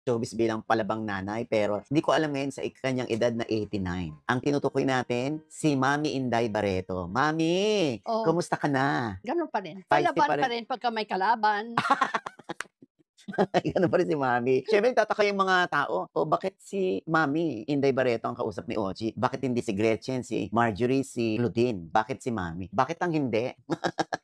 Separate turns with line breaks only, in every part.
showbiz bilang palabang nanay, pero hindi ko alam ngayon sa kanyang edad na 89. Ang tinutukoy natin, si Mami Inday Barreto. Mami,
Oh,
kumusta ka na?
gano'n pa rin.
Feisty
Palaban
pa
pa
rin.
rin pagka may kalaban.
Gano'n pa rin si Mami. Siyempre nagtataka yung mga tao, "O bakit si Mami Inday Barreto ang kausap ni Ogie? Bakit hindi si Gretchen, si Marjorie, si Claudine? Bakit si Mami? Bakit ang hindi?"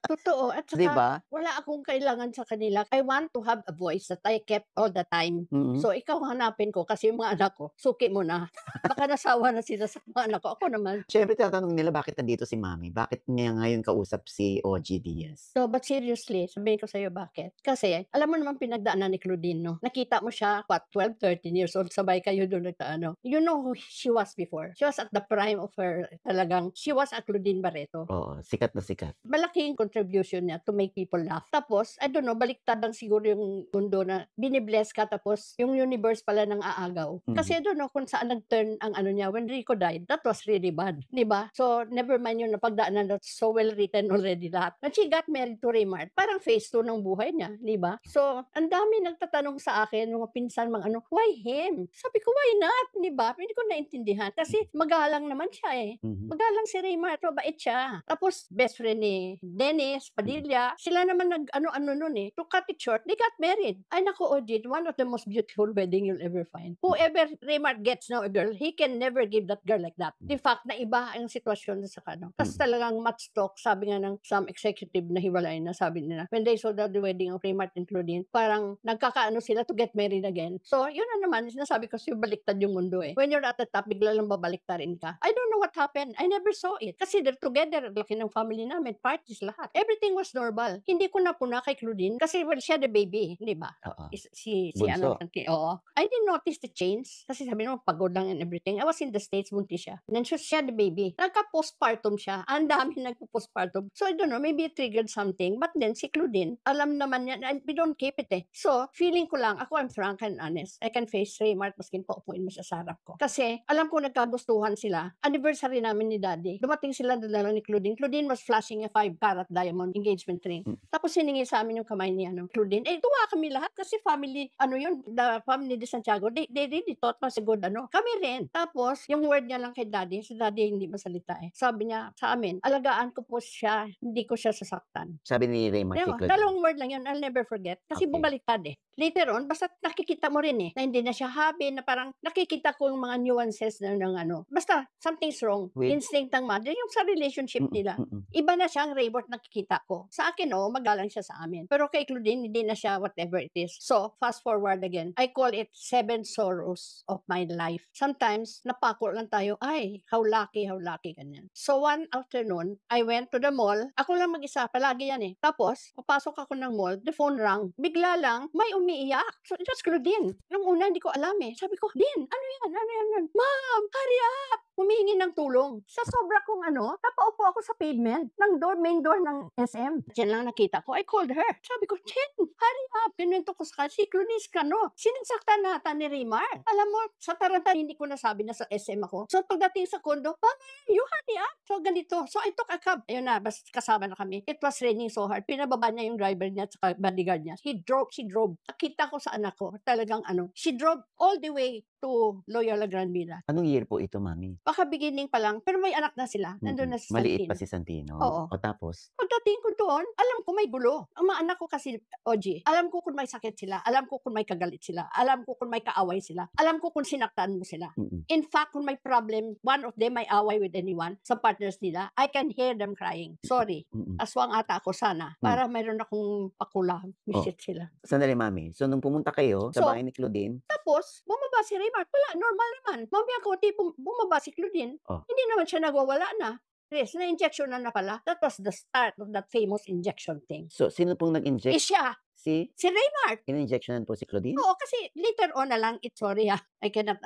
Totoo at
'Di
saka
ba?
wala akong kailangan sa kanila. I want to have a voice that I kept all the time.
Mm.
So, ikaw hanapin ko kasi yung mga anak ko, suki mo na. Baka nasawa na sila sa mga anak ko. Ako naman.
Siyempre tinatanong nila bakit nandito si Mami? Bakit niya ngayon kausap si Ogie Diaz?
So, but seriously, sabihin ko sa'yo bakit. Kasi alam mo naman pinagdaanan ni Claudine 'no. Nakita mo siya, what, 12, 13 years old, sabay kayo dun nagka-ano. You know who she was before. She was at the prime of her talagang she was a Claudine Barreto.
Oo, sikat na sikat.
Malaking contribution niya to make people laugh. Tapos, I don't know, baliktad lang siguro yung mundo na bini-bless ka tapos yung universe pala ng aagaw.
Mhm.
Kasi I don't know kung saan nag-turn ang ano niya, when Rico died, that was really bad, 'di ba? So, never mind yung napagdaanan, that's so well written already lahat. When she got married to Raymart, parang phase 2 ng buhay niya, 'di ba? So, ang dami nagtatanong sa akin, mga pinsan, mga ano, "Why him?" Sabi ko, "Why not?" 'Di ba? Hindi ko naintindihan kasi magalang naman siya, eh.
Mhm.
Magalang si Raymart, mabait siya. Tapos best friend ni Dennis Padilla, sila naman nag-ano-ano nun, eh. To cut it short, they got married. Ay naku, Odette, one of the most beautiful wedding you'll ever find. Whoever Raymart gets now a girl, he can never give that girl like that. The fact na iba ang sitwasyon sa kano. Tas
Mm.
talagang match talk, sabi nga ng some executive na hiwalay na, sabi nila, when they saw the wedding of Raymart and Claudine, parang nagkakaano sila to get married again. So, yun na naman, sinasabi ko sa'yo, baliktad yung mundo, eh. When you're at the top, bigla lang babaliktarin ka. I don't know what happened. I never saw it. Kasi they're together, ang laki ng family namin, parties, lahat. Everything was normal. Hindi ko napuna kay Claudine kasi well, she had a baby, 'di ba?
Oo,
Si ano,
bunso.
oo. I didn't notice the change kasi sabi naman pagod lang and everything. I was in the States, buntis siya. And then she had a baby. Nagka-postpartum siya. Ang dami nagpo-postpartum. So I don't know, maybe it triggered something. But then si Claudine, alam naman niya, and we don't keep it, eh. So, feeling ko lang, ako I'm frank and honest. I can face Raymart maskin paupuin mo siya sa harap ko. Kasi alam ko nagkagustuhan sila. Anniversary namin ni Daddy. Dumating sila dala ni Claudine. Claudine was flashing a 5 carat diamond engagement ring.
Mm.
Tapos hiningi sa amin yung kamay ni ano, Claudine. Eh, tuwa kami lahat kasi family, ano yun, the family de Santiago, they really thought was a good ano. Kami rin. Tapos, yung word niya lang kay Daddy, si Daddy hindi masalita, eh. Sabi niya sa amin, alagaan ko po siya, hindi ko siya sasaktan.
Sabi ni Raymart kay
Ewan,
Claudine.
dalawang word lang yun, I'll never forget. Kasi
Okey.
bumaliktad, eh. Later on, basta't nakikita mo rin, eh, na hindi na siya happy, na parang nakikita ko yung mga nuances na ng ano, basta something's wrong.
With
Instinct ng mother, yung sa relationship
mm,
nila.
mm.
Iba na siyang Raybot nakikita ko. Sa akin, oo, magalang siya sa amin. Pero kay Claudine, hindi na siya whatever it is. So, fast forward again. I call it 7 sorrows of my life. Sometimes, napako lang tayo, ay, how lucky, ganyan. So, one afternoon, I went to the mall. Ako lang mag-isa, palagi yan, eh. Tapos, papasok ako ng mall, the phone rang. Bigla lang, may umiiyak. So, it was Claudine. Nung una, hindi ko alam, eh. Sabi ko, Din, ano yan? Ano yan? Ma'am, hurry up! Humihingi ng tulong. Sa sobra kong ano, napaupo ako sa pavement ng door, main door ng SM. Diyan lang nakita ko. I called her. Sabi ko, Jen, hurry up. Kinuwento ko sa kanya, si Clunis ka, no? Sinasaktan nata ni Raymar. Alam mo, sa Tarantan, hindi ko nasabi na sa SM ako. So, pagdating sa kondo, Mama, you hurry up. So, ganito. So, I took a cab. Ayun na, basta kasama na kami. It was raining so hard. Pinababa niya yung driver niya at saka bodyguard niya. She drove. Nakita ko sa anak ko, talagang ano, she drove all the way to Loyola Grand Villa.
Anong year po ito, Mami?
Baka beginning pa lang, pero may anak na sila, nandun na si
Maliit pa
Santino.
si Santino.
Oo.
O tapos?
Pagdating ko doon, alam ko may gulo. Ang mga anak ko kasi, OG, alam ko kung may sakit sila, alam ko kung may kagalit sila, alam ko kung may kaaway sila, alam ko kung sinaktan mo sila.
Mm.
In fact, kung may problem, one of them may away with anyone sa partners nila, I can hear them crying. Sorry,
Mm.
aswang ata ako sana, para mayroon akong pakula,
Oh.
visit sila.
Sandali, Mami. So, nung pumunta kayo sa
So,
bahay ni Claudine
Tapos, bumaba si Raymart, wala, normal naman. Mamaya konti bumaba si Claudine,
Oh.
hindi naman siya nagwawala na. Yes, na-injection na pala. That was the start of that famous injection thing.
So, sino pong nag-inject?
Siya, si Raymart.
In-injectionan po si Claudine?
Oo, kasi later on na lang, sorry I cannot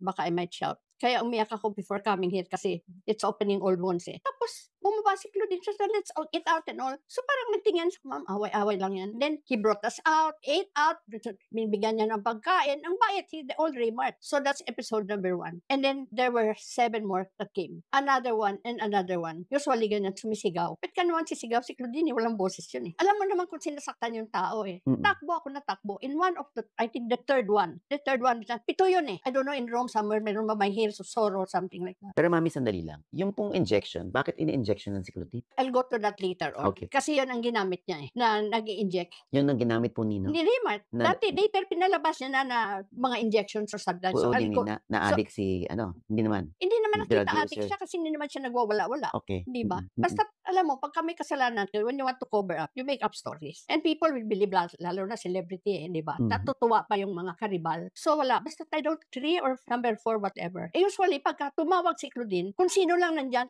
baka I might shout. Kaya umiyak ako before coming here kasi it's opening old wounds, eh. Tapos bumaba si Claudine, so let's all eat out and all. So parang nagtingin sa ma'am, away-away lang yan. Then he brought us out, ate out, binibigyan niya ng pagkain. Ang bait, he already marked. So that's episode number 1. And then there were 7 more that came. Another one and another one. Usually ganyan, sumisigaw. Ba't ka naman sisigaw? Si Claudine, walang boses yun eh. Alam mo naman kung sinasaktan yung tao eh. Takbo ako na takbo. In one of the, I think the third one, 7, yun eh. I don't know, in Rome somewhere, meron ba may Hills of Sorrow or something like that.
Pero mami, sandali lang. Yung pong injection, bakit ini-injection ng si Claudine?
I'll go to that later on.
Okay.
Kasi yun ang ginamit niya eh, na nag-i-inject.
Yun ang ginamit po Nino?
Hindi Raymart.
Na-
Dati, later, pinalabas niya na mga injections or something. So,
Oo,
I'll go.
na-addict si, hindi naman.
Hindi naman
Drug
nakita addict
user.
siya kasi hindi naman siya nagwawala-wala.
Okay.
Di ba?
Mm-mm.
Basta, alam mo, pag kami kasalanan, when you want to cover up, you make up stories. And people will believe, lalo na celebrity, di ba?
Mhm.
Natutuwa pa yung mga karibal. So, wala. Basta title 3 or number 4, whatever. Usually, pagka tumawag si Claudine, kung sino lang nandyan,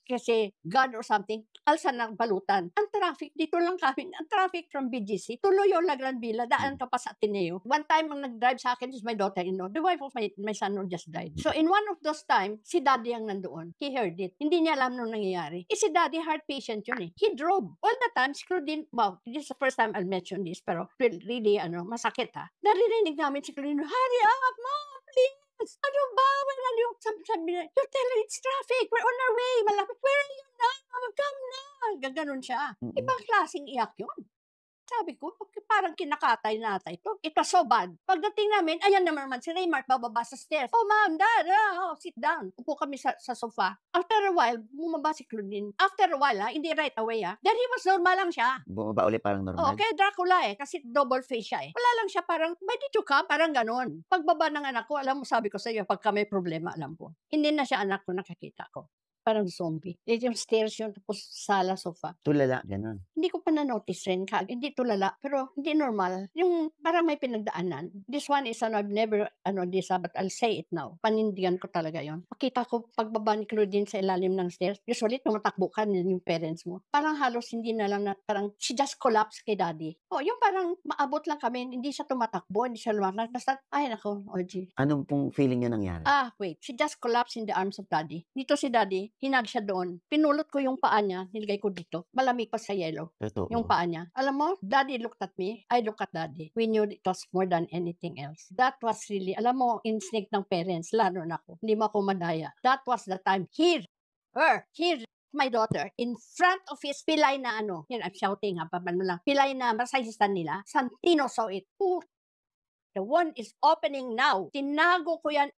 kasi God or something, alsa ng balutan. Ang traffic, dito lang kami, ang traffic from BGC, tuloy yung Lagran Villa, daan ka pa sa Ateneo. One time, ang nag-drive sa akin is my daughter-in-law, the wife of my son who just died. So, in one of those times, si daddy ang nandoon. He heard it. Hindi niya alam nung nangyayari. Si daddy, heart patient yun eh. He drove. All the time, si Claudine, wow, this is the first time I'll mention this, pero really, masakit ha. Naririnig namin si Claudine, hurry up, mom, please. Ano ba? Wala yung sabi na, you tell her it's traffic. We're on our way. Malapit. Where are you now? Come na. Gaganon siya. Ibang klaseng iyak yun. Sabi ko, parang kinakatay-natay to. It was so bad. Pagdating namin, ayan naman si Raymart bababa sa stairs. Oh, ma'am, dad, sit down. Upo kami sa sofa. After a while, bumaba si Claudine. After a while, hindi right away, then he was normal lang siya.
Bumaba ulit parang normal?
Okay, Dracula kasi double face siya eh. Wala lang siya parang, why did you come? Parang ganon. Pagbaba ng anak ko, alam mo, sabi ko sa iyo, pagka may problema, alam ko. Hindi na siya anak ko, nakakita ko. Parang zombie. Yung stairs yun, tapos sala, sofa.
Tulala, ganun.
Hindi ko pa na-notice rin. Hindi tulala, pero hindi normal. Yung parang may pinagdaanan. This one is, I've never, this, but I'll say it now. Panindigan ko talaga yon. Makita ko pagbaba ni Claudine sa ilalim ng stairs. Usually, tumatakbo ka yung parents mo. Parang halos hindi na lang parang, she just collapsed kay daddy. Yung parang maabot lang kami, hindi siya tumatakbo, hindi siya lumakad. Basta, ay nako, OG.
Anong pong feeling niyo nangyari?
Wait. She just collapsed in the arms of daddy. Dito si daddy, hinag siya doon. Pinulot ko yung paa niya, nilagay ko dito. Malamig pa sa yellow.
Totoo.
Yung paa niya. Alam mo, daddy looked at me, I looked at daddy. We knew it was more than anything else. That was really, alam mo, instinct ng parents, lalo na ako. Hindi mo ako madaya. That was the time, here, my daughter, in front of his pilay na yun, I'm shouting paano lang, pilay na masayistan nila, Santino saw it. Ooh, the one is opening now. Tinago ko yan.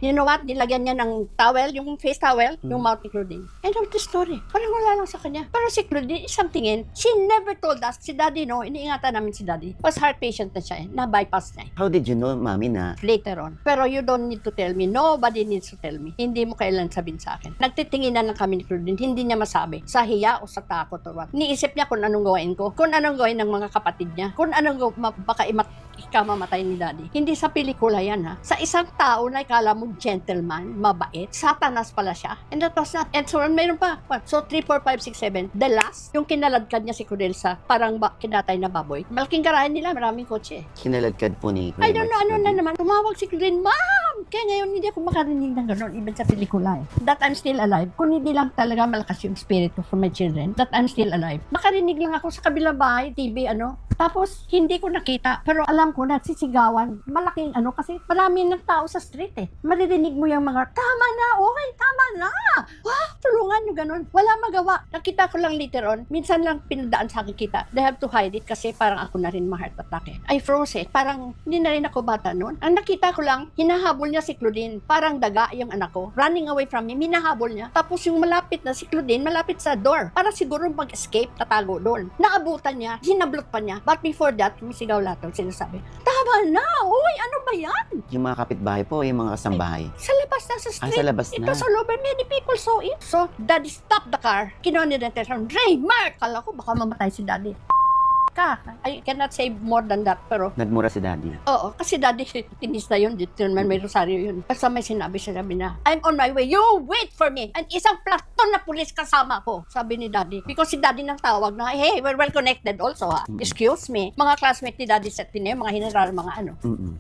You know what? Nilagyan niya ng towel, yung face towel, yung mouth ni Claudine. End of the story. Parang wala lang sa kanya. Pero si Claudine, isang tingin, she never told us, si daddy, iniingatan namin si daddy. Was heart patient na siya na-bypass na
How did you know, mami, na?
Later on. Pero you don't need to tell me. Nobody needs to tell me. Hindi mo kailan sabihin sa akin. Nagtitinginan lang kami ni Claudine. Hindi niya masabi. Sa hiya o sa takot or what. Niisip niya kung anong gawain ko. Kung anong gawin ng mga kapatid niya. Kung anong baka ikamamatay ni daddy. Hindi sa pelikula yan ha. Sa isang tao na ikala mo gentleman, mabait, satanas pala siya. And that was not. And so, mayroon pa. So, 3, 4, 5, 6, 7. The last, yung kinaladkad niya si Cordell sa parang kinatay na baboy. Malaking garahe nila, maraming kotse.
Kinaladkad po ni
I don't know, na naman. Tumawag si Cordell, ma'am! Kaya ngayon, hindi ako makarinig ng gano'n, even sa pelikula eh. That I'm still alive. Kung hindi lang talaga malakas yung spirit ko for my children, that I'm still alive. Makarinig lang ako sa kabilang bahay, TV, Tapos, hindi ko nakita. Pero alam ko, nagsisigawan. Malaking kasi marami ng tao sa street eh. Maririnig mo yung mga, tama na, okay, tama na. Tulungan nyo ganun. Wala magawa. Nakita ko lang later on. Minsan lang pinadaan sa akin kita. They have to hide it kasi parang ako na rin ma-heart attack eh. I froze eh. Parang hindi na rin ako bata noon. Ang nakita ko lang, hinahabol niya si Claudine. Parang daga yung anak ko. Running away from him, hinahabol niya. Tapos yung malapit na si Claudine, malapit sa door. Para siguro mag-escape, tatago doon. Naabutan niya, hinablot pa niya. But before that, sumisigaw lahat ang sinasabi. Tama na! Uy, ano ba yan?
Yung mga kapitbahay po, yung mga kasambahay.
Sa labas na sa street.
Sa labas
It
na.
was all over. Many people saw it. So, daddy stopped the car. Kinuha niya ng telephone. Raymart! Kala ko baka mamatay si daddy. ka. I cannot say more than that, pero
Nagmura si daddy.
oo, kasi daddy, tinis na yun, dito naman may rosaryo yun. Basta may sinabi na, I'm on my way, you wait for me. And isang platon na pulis kasama ko, sabi ni daddy. Because si daddy nang tawag na, hey, we're well connected also ha. Excuse me. Mga classmate ni daddy set din mga general, mga ano.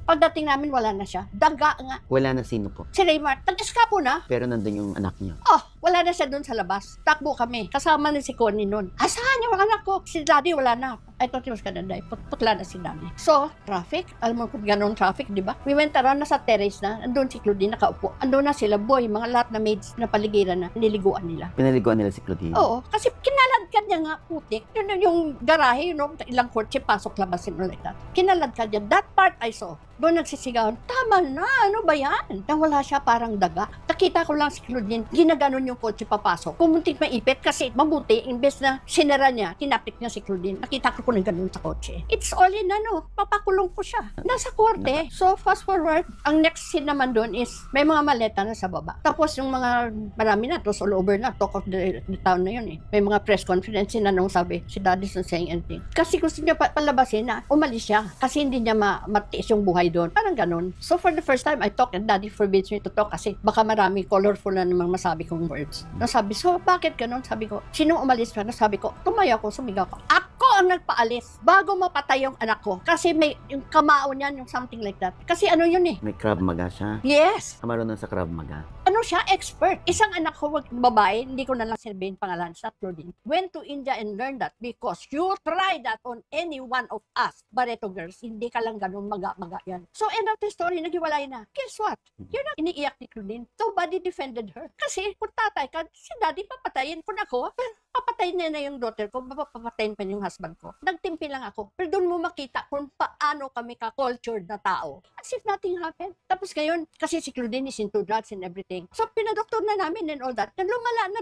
Pagdating namin, wala na siya. Daga nga.
Wala na sino po.
Si Raymar, nag-eskapo na.
Pero nandun yung anak niyo.
Oh, wala na siya doon sa labas. Takbo kami. Kasama ni si Connie noon. Asahan yung anak ko? Si daddy wala na. I thought he was gonna die. Putla na si daddy. So, traffic. Alam mo kung gano'n traffic, di ba? We went around, nasa terrace na. Andun si Claudine nakaupo. Andun na sila, boy. Mga lahat na maids na paligiran na. Niliguan nila.
Pinaliguan nila si Claudine.
Oo. Kasi kinaladkad niya nga, putik. Yun yung garahe, ilang kotse, pasok, labas, and all like that. Kinaladkad niya. That part I saw. Doon nagsisigawan, tama na, ano ba yan? Nang wala siya parang daga. Nakita ko lang si Claudine, ginaganon yung kotse papasok. Kumuntik maipit kasi mabuti, imbes na sinara niya, tinapik niya si Claudine. Nakita ko kung ganun sa kotse. It's all in papakulong ko siya. Nasa korte. So fast forward, ang next scene naman doon is, may mga maleta na sa baba. Tapos yung mga, marami na, tos all over na, talk of the town na yun eh. May mga press conference na nung sabi, si daddy's not saying anything. Kasi gusto niya palabasin na, umalis siya. Kasi hindi niya matiis yung buhay doon. Parang ganun. So for the first time, I talk and daddy forbids me to talk kasi baka marami colorful na namang masabi kong words. Nasabi, so bakit ganun? Sabi ko, sinong umalis pa? Nasabi ko, tumayo ako, sumigaw ko. Ako ang nagpaalis bago mapatay yung anak ko. Kasi may yung kamao niyan, yung something like that. Kasi ano yun eh.
May Krav Maga siya.
Yes.
Marunong sa Krav Maga.
Ano siya? Expert. Isang anak ko, babae, hindi ko na lang sabihin pangalan, sa Claudine, went to India and learned that because you try that on any one of us, Barreto girls, hindi ka lang ganun maga-maga yan. So end of the story, naghiwalay na. Guess what? Yun ang iniiyak ni Claudine. Nobody defended her. Kasi kung tatay ka, si daddy papatayin. Kung ako, papatayin niya na yung daughter ko, papatayin pa yung husband ko. Nagtimpi lang ako. Pero doon mo makita kung paano kami ka-cultured na tao. As if nothing happened. Tapos ngayon, kasi si Claudine is into drugs and everything. So, pinadoktor na namin and all that. Na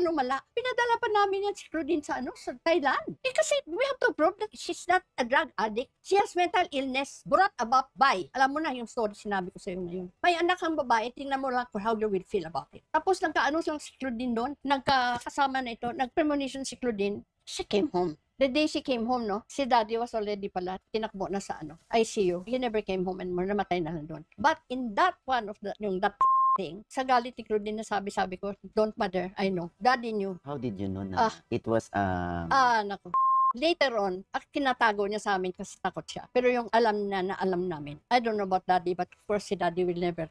lumala. Pinadala pa namin yan si Claudine sa sa Thailand. Kasi we have to prove that she's not a drug addict. She has mental illness brought about by. Alam mo na yung story sinabi ko sa iyo ngayon. May anak kang babae, tingnan mo lang kung how you will feel about it. Tapos nagkaano siyang si Claudine doon, nagkasama na ito, nag-premonition si Claudine, she came home. The day she came home, si daddy was already pala, tinakbo na sa ICU. He never came home anymore, namatay na lang doon. But in that one of the, that thing, sa galit ni Claudine na sabi ko, don't mother, I know. Daddy knew.
How did you know na it was
Naku. Later on, kinatago niya sa amin kasi takot siya. Pero yung alam na alam namin. I don't know about daddy, but of course si daddy will never,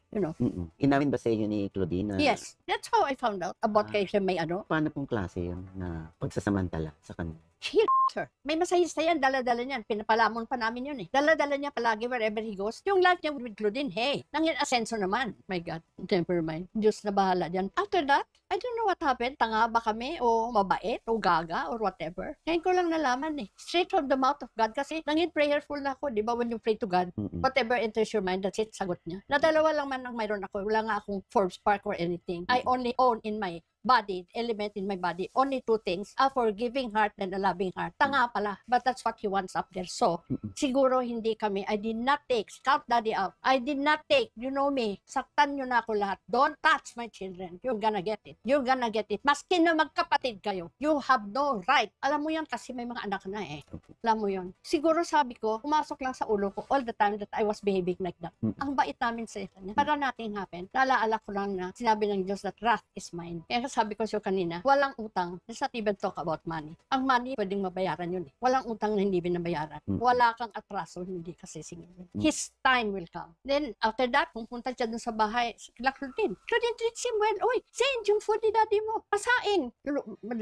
Inamin ba sa inyo ni Claudine?
Yes. That's how I found out about kay siya may
Paano pong klase yun na pagsasamantala sa kanya?
He her. May masahista yan, dala-dala niyan. Pinapalamon pa namin yun eh. Dala-dala niya palagi wherever he goes. Yung life niya with Claudine, hey, nangin asenso naman. My God, never mind. Diyos na bahala dyan. After that, I don't know what happened. Tanga ba kami o mabait o gaga or whatever. Ngayon ko lang nalaman eh. Straight from the mouth of God kasi nangin prayerful na ako. Di ba when you pray to God, whatever enters your mind, that's it, sagot niya. Nadalawa lang man ang mayroon ako. Wala nga akong Forbes Spark or anything. I only own in my body, element in my body, only two things, a forgiving heart and a loving heart. Tanga pala, but that's what he wants up there. So, siguro hindi kami, I did not take, count daddy out, I did not take, you know me, saktan nyo na ako lahat, don't touch my children, you're gonna get it, you're gonna get it, maski na magkapatid kayo, you have no right. Alam mo yan kasi may mga anak na eh. Alam mo yun. Siguro sabi ko, pumasok lang sa ulo ko all the time that I was behaving like that. Ang bait namin sa kanya. Para nothing happen, nalaala ko lang na sinabi ng Diyos that wrath is mine. Kaya sabi ko siya kanina, walang utang. Let's not even talk about money. Ang money, pwedeng mabayaran yun eh. Walang utang na hindi binabayaran. Wala kang atraso, hindi kasi singilin. His time will come. Then, after that, pumunta siya dun sa bahay, kila Claudine. Claudine treats him well. Oy, send yung food ni daddy mo. Pasain.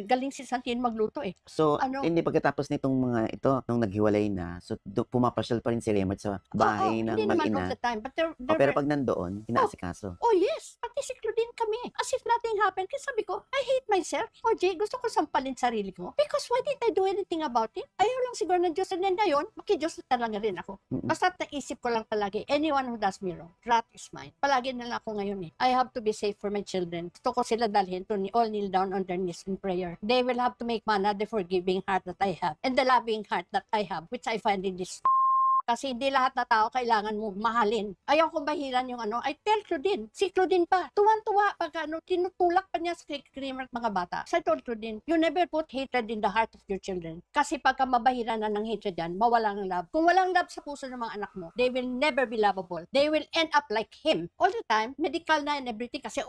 Galing si Santine magluto eh.
So, hindi pagkatapos nitong mga ito, nung naghiwalay na, so pumapasyal pa rin si Raymart sa bahay ng
hindi naman
mag-ina.
all the time. But
Pero pag nandoon, inaasikaso.
Oh yes, pati si Claudine kami. As if nothing happened. Kasi sabi ko, I hate myself. O Jay, gusto ko sampalin sarili ko. Because why didn't I do anything about it? Ayaw lang siguro ng Diyos. And then ngayon, makidiyos na talaga rin ako. Basta naisip ko lang talaga, anyone who does me wrong, wrath is mine. Palagi na lang ako ngayon eh. I have to be safe for my children. Gusto ko sila dalhin to all kneel down on their knees in prayer. They will have to make mana the forgiving heart that I have and the loving heart that I have, which I find in this Kasi hindi lahat na tao kailangan mo mahalin. Ayaw kong bahiran yung ano. I tell Claudine. Si Claudine pa. Tuwan-tuwa pag ano, tinutulak pa niya sa creamer at mga bata. So I told Claudine, you never put hatred in the heart of your children. Kasi pagka mabahiran na ng hatred yan, mawala ng love. Kung walang love sa puso ng mga anak mo, they will never be lovable. They will end up like him. All the time, medical na and everything. Kasi,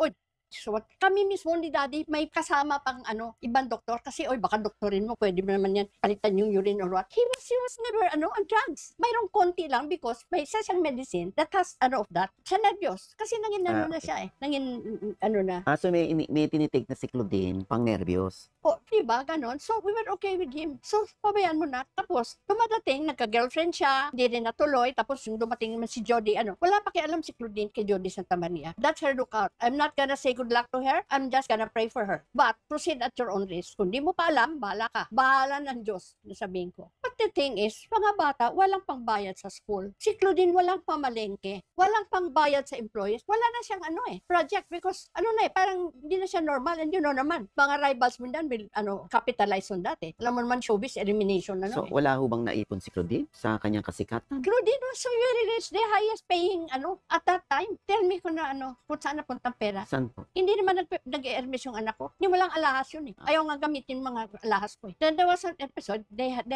so what? Kami mismo ni Daddy may kasama pang ano, ibang doktor kasi baka doktorin mo, pwede mo naman yan palitan yung urine or what. He was never on drugs. Mayroong konti lang because may isa siyang medicine that has of that. Sa nervyos. Kasi nangin na siya Nangin na.
So may tinitake na si Claudine pang nervyos.
Diba? Ganon. So, we were okay with him. So, pabayaan mo na. Tapos, dumadating, nagka-girlfriend siya, hindi rin natuloy. Tapos, yung dumating naman si Jody, wala pa alam si Claudine kay Jody Santa Maria. That's her lookout. I'm not gonna say good luck to her. I'm just gonna pray for her. But, proceed at your own risk. Kung di mo pa alam, bahala ka. Bahala ng Diyos, nasabihin ko. But the thing is, mga bata, walang pangbayad sa school. Si Claudine, walang pamalengke. Walang pangbayad sa employees. Wala na siyang project because, parang hindi na siya normal. And you know naman, mga rivals mo dan will capitalize on that Alam mo naman showbiz elimination
So wala ho bang naipon si Claudine sa kanyang kasikatan?
Claudine was so very rich, the highest paying at that time. Tell me kung na kung saan napuntang pera.
Saan po?
Hindi naman nag-e-hermes yung anak ko. Hindi walang alahas yun Ayaw nga gamitin mga alahas ko Then there was an episode, they had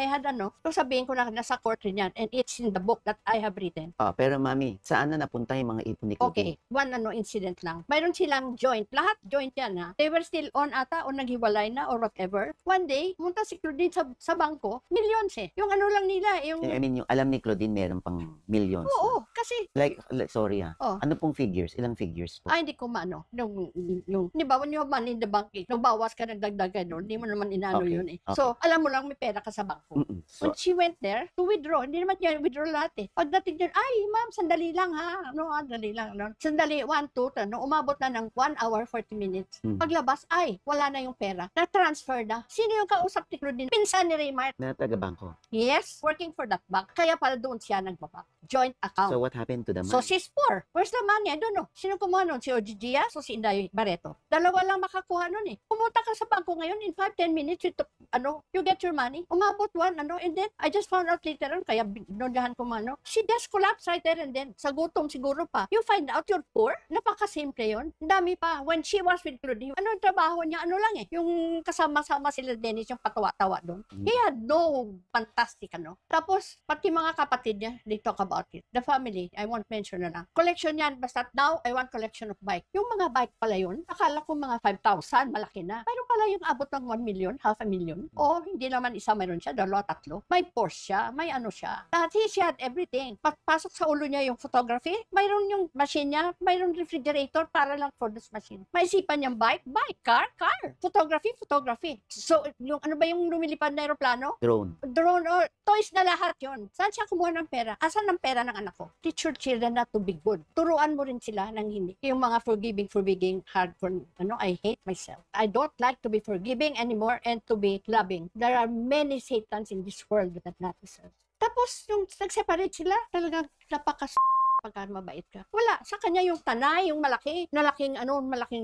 so sabihin ko na nasa court rin yan and it's in the book that I have written.
Pero mami, saan na napunta yung mga ipon ni Claudine?
Okay, one incident lang. Mayroon silang joint. Lahat joint yan They were still on ata o naghiwalay na or whatever. One day, punta si Claudine sa bangko, millions Yung lang nila, yung...
I mean, yung alam ni Claudine meron pang millions.
Oo, kasi...
Like sorry Ano pong figures? Ilang figures po?
Hindi ko maano. Yung di ba, when you have money in the bank nung bawas ka nagdagdagan nun, hindi mo naman inano yun
Okay.
So, alam mo lang may pera ka sa bangko.
So,
When she went there to withdraw, hindi naman niya withdraw lahat Pagdating din, ay ma'am, sandali lang sandali lang. Sandali, 1, 2, umabot na ng 1 hour, 40 minutes. Paglabas, wala na yung pera. Na-transfer na. Sino yung kausap ni Claudine? Pinsan ni Raymart.
na taga-bangko.
Yes, working for that bank. Kaya pala doon siya nagbaba. Joint account.
So what happened to the
So
money?
she's poor. Where's the money? I don't know. Sino kumuha nun? Si Oji Diaz o si Inday Barreto? Dalawa lang makakuha nun Pumunta ka sa bangko ngayon in 5-10 minutes, you get your money. Umabot one, and then I just found out later on, kaya binondahan ko she just collapsed right there and then. Sa gutom siguro pa. You find out you're poor? Napakasimple yun. Ang dami pa. When she was with Claudine, ang trabaho niya? Lang yung kasama-sama sila Dennis, yung patawa-tawa doon. He had no fantastic Tapos, pati mga kapatid niya, they talk about it. The family, I won't mention na lang. Collection yan, basta now, I want collection of bike. Yung mga bike pala yun, akala ko mga 5,000, malaki na. Pero pala yung abot ng 1 million, half a million. O, hindi naman isa mayroon siya, 2, 3. May Porsche siya, may siya. Dati she had everything. Pasok sa ulo niya yung photography, mayroon yung machine niya, mayroon refrigerator para lang for this machine. May isipan niyang bike, car. Photography. So, yung ba yung lumilipad na aeroplano?
Drone.
Or toys na lahat yon. Saan siya kumuha ng pera? Asan ang pera ng anak ko? Teach your children not to be good. Turuan mo rin sila ng hindi. Yung mga forgiving, hard for, I hate myself. I don't like to be forgiving anymore and to be loving. There are many Satans in this world that not deserve. Tapos, yung nag-separate sila, talagang napakas pagka mabait ka. Wala. Sa kanya yung tanay, yung malaking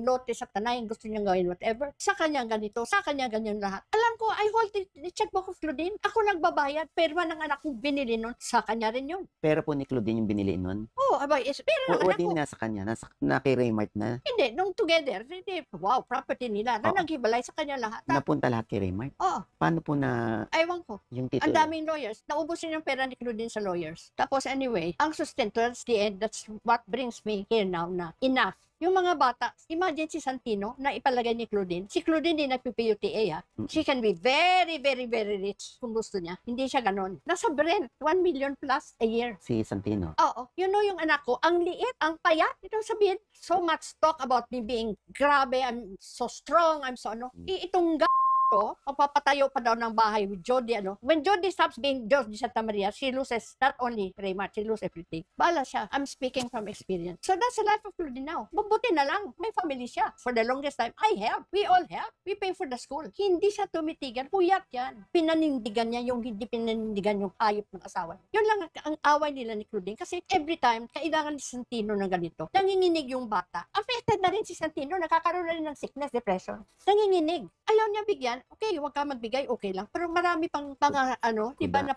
lote sa tanay, gusto niyang gawin whatever. Sa kanya ganito, sa kanya ganyan lahat. Alam ko, I hold the checkbook of Claudine. Ako nagbabayad. Perma ng anak kong binili nun. Sa kanya rin yun.
Pera po ni Claudine yung binili nun?
Pera ng anak
din
ko.
na sa kanya? Na kay Raymart na?
Hindi, nung together, wow, property nila. Na naghibalay sa kanya lahat.
Napunta lahat kay Raymart?
Oo.
Paano po na
Aywan ko.
yung titulo?
Ang daming lawyers. Naubusin yung pera ni Claudine sa lawyers. Tapos anyway, ang sustento, that's the end. That's what brings me here now na enough. Yung mga bata, imagine si Santino na ipalagay ni Claudine. Si Claudine din nagpi-PUTA She can be very, very, very rich kung gusto niya. Hindi siya ganon. Nasa Brent, 1 million plus a year.
Si Santino?
Oo. You know yung anak ko, ang liit, ang payat. Ito sabihin, so much talk about me being grabe, I'm so strong, I'm so Itong to, papatayo pa daw ng bahay with Jody, When Jody stops being Jody Santa Maria, she loses not only Raymart, she loses everything. Bala siya. I'm speaking from experience. So that's the life of Claudine now. Mabuti na lang. May family siya. For the longest time, I help. We all help. We pay for the school. Hindi siya tumitigan. Puyat yan. Pinanindigan niya yung hindi pinanindigan yung hayop ng asawa. Yun lang ang away nila ni Claudine. Kasi every time, kailangan ni Santino ng ganito. Nanginginig yung bata. Affected na rin si Santino. Nakakaroon na rin ng sickness, depression. Nanginginig. Ayaw niya bigyan. yan, okay, huwag ka magbigay, okay lang. Pero marami pang mga di ba
Kuda.
na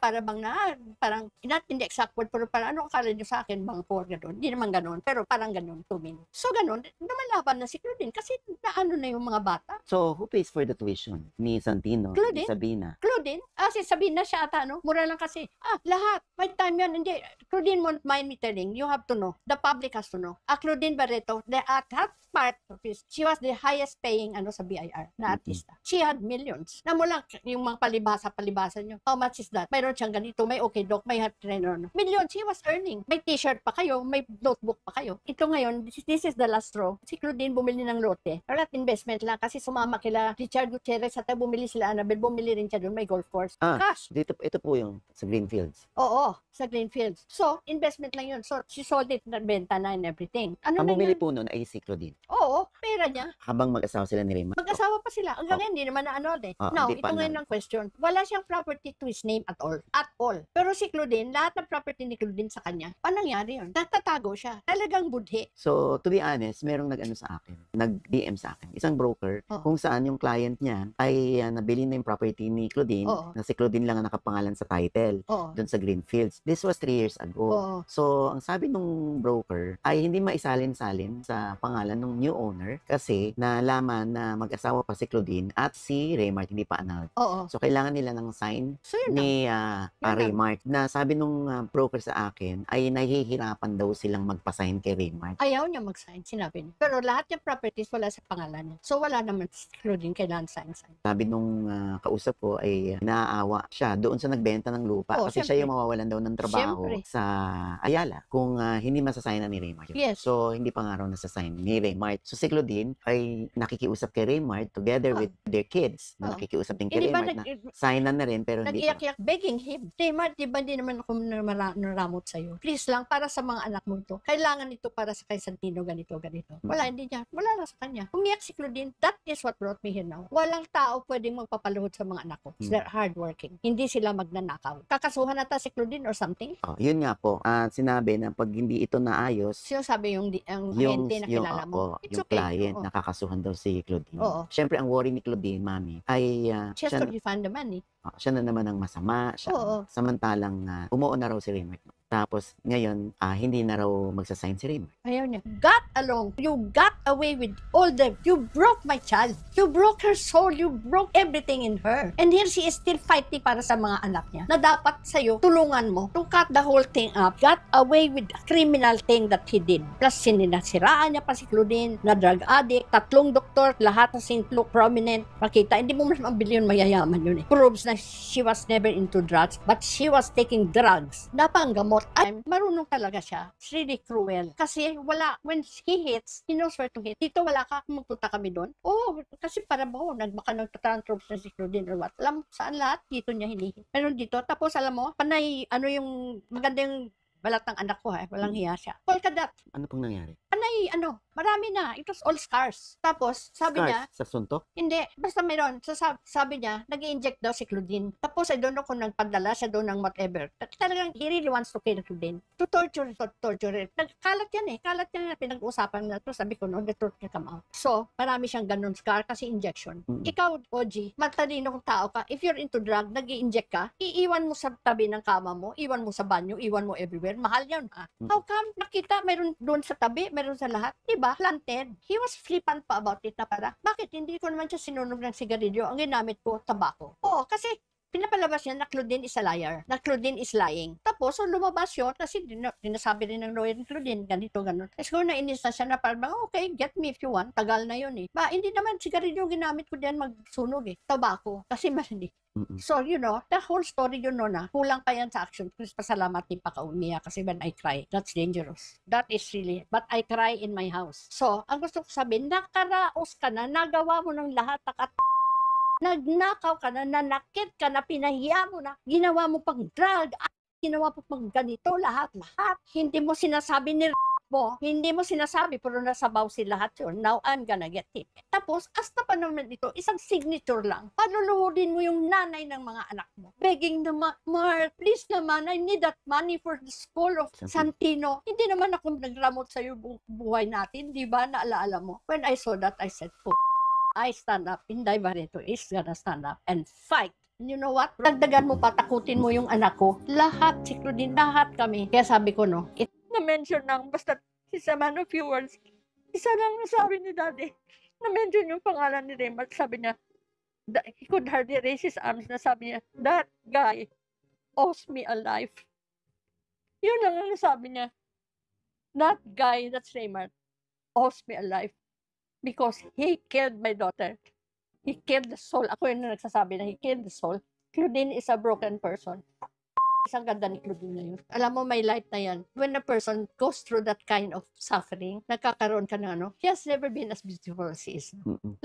parang not in the exact word, pero parang ano akala nyo sa akin, mga poor, gano'n. Hindi naman gano'n, pero parang gano'n to me. So gano'n, lumalaban na si Claudine kasi naano na yung mga bata.
So, who pays for the tuition? Ni Santino, ni
Claudine.
Sabina.
Claudine, si sabihin na siya ata, mura lang kasi. Lahat, may time yan, hindi. Claudine won't mind me telling, you have to know, the public has to know. Claudine Barreto, at that part of this, she was the highest paying sa BIR na artista. She had millions. Na mo lang, yung mga palibasa nyo, how much is that? Mayroon siyang ganito, may okay doc, may hat trainer. Millions, she was earning. May t-shirt pa kayo, may notebook pa kayo. Ito ngayon, this is the last straw. Si Claudine bumili ng lote. At investment lang kasi sumama kila Richard Gutierrez at bumili sila Annabel, bumili rin siya doon, may golf course. Cash.
Ito po yung sa Greenfields.
Oo, sa Greenfields. So, investment lang yun. So, she sold it, benta na and everything.
Ang
na
bumili
yun?
po noon ay si Claudine.
Oo, pera niya.
Habang mag-asawa sila ni Raymond.
Mag-asawa pa sila. Hanggang ngayon, hindi naman na Now,
hindi
ito
pa
ngayon ang question. Wala siyang property to his name at all. At all. Pero si Claudine, lahat ng property ni Claudine sa kanya, paano nangyari yun? Nagtatago siya. Talagang budhi.
So, to be honest, merong nag-ano sa akin, nag-DM sa akin, isang broker, kung saan yung client niya ay nabili na yung property ni Claudine, na si Claudine lang ang nakapangalan sa title, doon sa Greenfields. This was 3 years ago. So, ang sabi nung broker ay hindi maisalin-salin sa pangalan ng new owner kasi nalaman na mag-asawa pa si Claudine at si Raymart hindi pa annulled. So, kailangan nila ng sign ni Raymart na sabi nung broker sa akin ay nahihirapan daw silang magpasign kay Raymart.
Ayaw niya mag-sign, sinabi niya. Pero lahat ng properties wala sa pangalan niya. So, wala naman si Claudine kailangan sign.
Sabi nung kausap ko ay naaawa siya doon sa nagbenta ng lupa kasi siya yung mawawalan daw ng trabaho sa Ayala kung hindi masasaynan ni Raymart.
Yes.
So, hindi pa nga raw nasasign ni Raymart. So, si Claudine ay nakikiusap kay Raymart together with their kids na nakikiusap din kay Raymart na signan na rin pero hindi pa.
Nag-iyak-iyak, begging him. Raymart, di ba hindi naman ako naramot sa'yo? Please lang, para sa mga anak mo ito. Kailangan ito para sa kay Santino, ganito. Wala, hindi niya. Wala lang sa kanya. Umiyak si Claudine. That is what brought me here now. Walang tao pwedeng magpapaluhod sa mga anak ko. They're hardworking. Hindi sila magnanakaw. Kakasuhan nata si Claudine or something?
Yun nga po. Sinabi na pag hindi ito naayos,
sabi yung ahente na kilala mo. It's
yung
okay.
client, nakakasuhan daw si Claudine.
Oo.
Siyempre, ang worry ni Claudine, mami, ay
She has to refund the money.
siya na naman ang masama. Samantalang umuo na raw si Raymart. Tapos, ngayon, hindi na raw magsasign si Raymart.
Ayaw niya. Got along. You got away with all the... You broke my child. You broke her soul. You broke everything in her. And here she is still fighting para sa mga anak niya. Na dapat sa'yo, tulungan mo to cut the whole thing up. Got away with a criminal thing that he did. Plus, sinasiraan niya pa si Claudine na drug addict. 3 doktor, lahat na St. Luke prominent. Makita, hindi mo mas mabili yun, mayayaman yun eh. Proves na she was never into drugs, but she was taking drugs. Napang gamot. Marunong talaga siya. It's really cruel. Kasi when he hits, he knows where to hit. Dito wala ka, magpunta kami doon. Kasi para ba, baka nagtatantrums na si Claudine or what. Alam, saan lahat, dito niya hinihit. Pero dito, tapos alam mo, panay, yung maganda yung balat ng anak ko walang hiya siya. Polka-dot.
Ano pong nangyari?
Panay, marami na. It was all scars. Tapos, sabi niya,
Sa suntok?
hindi, basta mayroon. Sabi niya, nag-i-inject daw si Claudine. Tapos, I don't know kung nagpadala siya doon ng whatever. Talagang, he really wants to kill Claudine. To torture it. Kalat yan Kalat yan pinag-uusapan na to. Sabi ko, no, the truth will come out. So, marami siyang ganun scar kasi injection. Ikaw, OG, matalino kong tao ka. If you're into drug, nag-i-inject ka, iiwan mo sa tabi ng kama mo, iwan mo sa banyo, iwan mo everywhere. Mahal yan, How come? Nakita, mayroon doon sa tabi, mayroon sa lahat. Diba? Planted. He was flippant pa about it na para, bakit hindi ko naman siya sinunog ng sigarilyo? Ang ginamit ko, tabako. Oo, kasi pinapalabas niya na Claudine is a liar. Na Claudine is lying. Tapos, lumabas yun kasi dinasabi rin ng lawyer ni Claudine, ganito, ganun. Kasi kung nainis na siya na parang, okay, get me if you want. Tagal na yun hindi naman sigarilyo ginamit ko diyan magsunog tabako. Kasi mali. So, the whole story na kulang pa yan sa action. Please, pasalamat din pa kaumiya kasi when I cry, that's dangerous. That is really, but I cry in my house. So, ang gusto ko sabihin, nakaraos ka na, nagawa mo ng lahat, nagnakaw ka na, nanakit ka na, pinahiya mo na, ginawa mo pang drug, ginawa mo pang ganito, lahat. Hindi mo sinasabi ni hindi mo sinasabi, pero nasabaw si lahat yun. Now, I'm gonna get it. Tapos, hasta pa naman ito, isang signature lang. Paluluhodin mo yung nanay ng mga anak mo. Begging naman, Mark, please naman, I need that money for the school of Santino. Hindi naman ako nagramot sa'yo buhay natin, di ba? Naalaala mo. When I saw that, I said, I stand up, Inday Barreto is gonna stand up and fight. And you know what? Dagdagan mo pa, takutin mo yung anak ko. Lahat, si Claudine, lahat kami. Kaya sabi ko, no, na-mention lang, basta isa man of few words, isa lang nasabi ni Daddy, na-mention yung pangalan ni Raymond, sabi niya, he could hardly raise his arms, na sabi niya, that guy owes me a life. Yun lang ang sabi niya. That guy, that's Raymond, owes me a life because he killed my daughter. He killed the soul. Ako yung nagsasabi na he killed the soul. Claudine is a broken person. Isang ganda ni Claudine na yun. Alam mo, may light na yan. When a person goes through that kind of suffering, nagkakaroon ka ng ano, he has never been as beautiful as he is.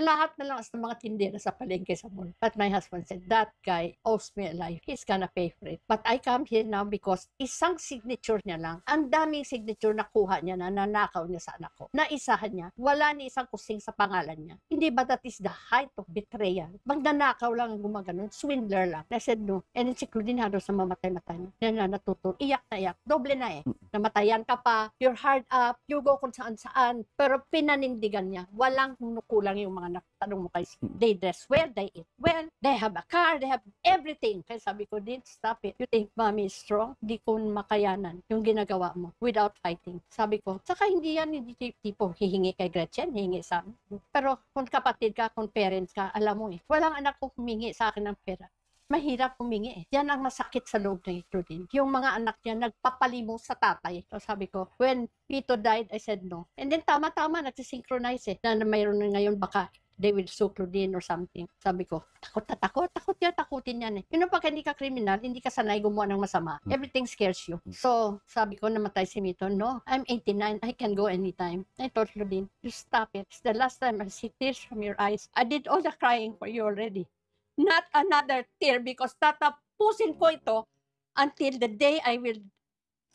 Lahat na lang as ng mga tindera sa palengke sa mall. But my husband said, that guy owes me a life. He's gonna pay for it. But I come here now because isang signature niya lang, ang daming signature na kuha niya na nanakaw niya sa anak ko. Naisahan niya, wala ni isang kusing sa pangalan niya. Hindi ba that is the height of betrayal? Magnanakaw lang ang gumaganon, swindler lang. I said no. And then si Claudine halos na mamatay-matay. Yan na natutulog. Iyak na iyak. Doble na eh. Namatayan ka pa. You're hard up. You go kung saan-saan. Pero pinanindigan niya. Walang kulang yung mga nakatanong mo kay they dress well, they eat well, they have a car, they have everything. Kaya sabi ko, din stop it. You think mommy is strong? Di ko makayanan yung ginagawa mo without fighting. Sabi ko, saka hindi yan, hindi tipo hihingi kay Gretchen, hihingi sa amin. Pero kung kapatid ka, kung parents ka, alam mo eh, walang anak ko humingi sa akin ng pera. Mahirap humingi eh. Yan ang masakit sa loob ng Claudine. Yung mga anak niya nagpapalimos sa tatay. So sabi ko, when Pito died, I said no. And then tama-tama, nagsisynchronize eh. Na mayroon na ngayon baka they will sue Claudine or something. Sabi ko, takutin yan eh. You know, pag hindi ka kriminal, hindi ka sanay gumawa ng masama. Everything scares you. So, sabi ko, namatay si Mito. No, I'm 89. I can go anytime. I told Claudine, you stop it. It's the last time I see tears from your eyes. I did all the crying for you already. Not another tear because tatapusin ko ito until the day I will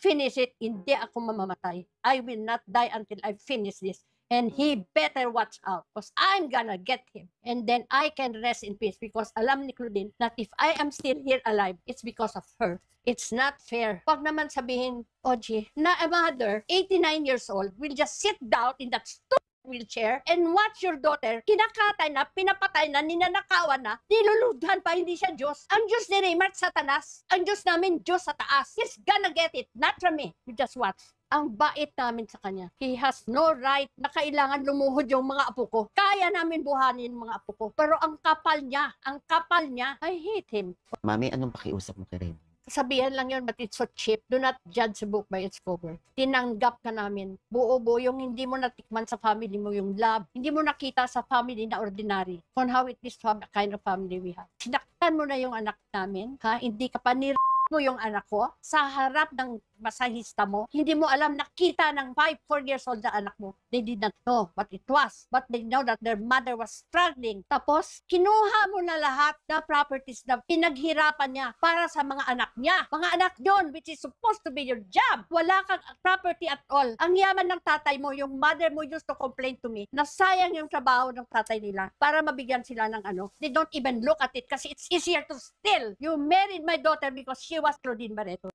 finish it. Hindi ako mamamatay. I will not die until I finish this. And he better watch out because I'm gonna get him. And then I can rest in peace because alam ni Claudine that if I am still here alive, it's because of her. It's not fair. Pag naman sabihin, Oji, na a mother, 89 years old, will just sit down in that stupid wheelchair and watch your daughter kinakatay na, pinapatay na, ninanakawan na, niluludhan pa, hindi siya Diyos. Ang Diyos ni Raymart, Satanas. Ang Diyos namin, Diyos sa taas. He's gonna get it, not from me. You just watch. Ang bait namin sa kanya. He has no right na kailangan lumuhod yung mga apo ko. Kaya namin buhanin yung mga apo ko. Pero ang kapal niya, I hate him.
Mami, anong pakiusap mo kay Raymond?
Sabihan lang yun, but it's so cheap. Do not judge a book by its cover. Tinanggap ka namin. Buo-buo yung hindi mo natikman sa family mo yung love. Hindi mo nakita sa family na ordinary. On how it is to have the kind of family we have. Sinaktan mo na yung anak namin. Ha? Hindi ka pa mo yung anak ko sa harap ng masahista mo. Hindi mo alam, nakita ng 5-4 years old na anak mo. They did not know what it was. But they know that their mother was struggling. Tapos, kinuha mo na lahat na properties na pinaghirapan niya para sa mga anak niya. Mga anak yon, which is supposed to be your job. Wala kang property at all. Ang yaman ng tatay mo, yung mother mo used to complain to me na sayang yung trabaho ng tatay nila para mabigyan sila ng ano. They don't even look at it kasi it's easier to steal. You married my daughter because she was Claudine Barreto.